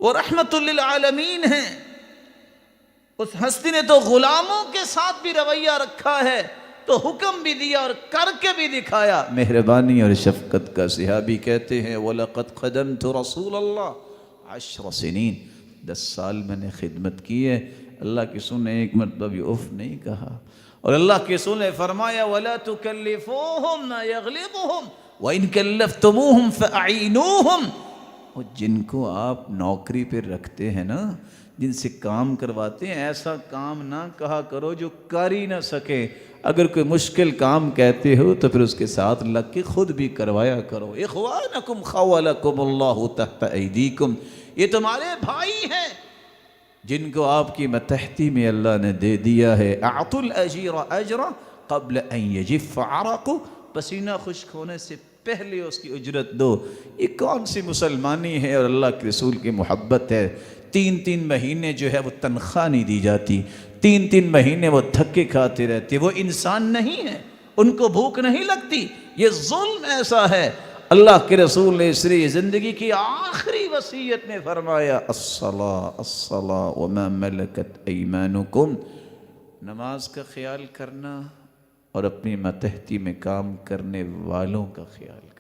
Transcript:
وہ رحمت للعالمین ہیں۔ اس ہستی نے تو غلاموں کے ساتھ بھی رویہ رکھا ہے، تو حکم بھی دیا اور کر کے بھی دکھایا۔ مہربانی اور شفقت کا صحابی کہتے ہیں وَلَقَدْ خَدَمْتُ رَسُولَ اللَّهِ 10 سنین، 10 سال میں نے خدمت کی ہے۔ اللہ کے رسول نے ایک مرتبہ بھی اف نہیں کہا، اور اللہ کے رسول نے فرمایا وَلَا تُكَلِّفُوهُمْ مَا يَغْلِظُهُمْ وَإِن كَلَّفْتُمُوهُمْ فَأَعِينُوهُمْ۔ اور جن کو آپ نوکری پہ رکھتے ہیں نا، جن سے کام کرواتے ہیں، ایسا کام نہ کہا کرو جو کر ہی نہ سکے۔ اگر کوئی مشکل کام کہتے ہو تو پھر اس کے ساتھ لگ کے خود بھی کروایا کرو۔ اخوانکم خولکم اللہ تحت ایدیکم، یہ تمہارے بھائی ہیں جن کو آپ کی متحتی میں اللہ نے دے دیا ہے۔ اعطوا الاجیر اجرا قبل ان یجف عرق، پسینہ خشک ہونے سے پہلے اس کی اجرت دو۔ یہ کون سی مسلمانی ہے اور اللہ کے رسول کی محبت ہے؟ 3 مہینے جو ہے وہ تنخواہ نہیں دی جاتی، 3 مہینے وہ دھکے کھاتے رہتے، وہ انسان نہیں ہے، ان کو بھوک نہیں لگتی۔ یہ ظلم ایسا ہے۔ اللہ کے رسول نے اسری زندگی کی آخری وصیت میں فرمایا الصلاۃ الصلاۃ وما ملکت ایمانکم، نماز کا خیال کرنا اور اپنی ماتحتی میں کام کرنے والوں کا خیال کرنا۔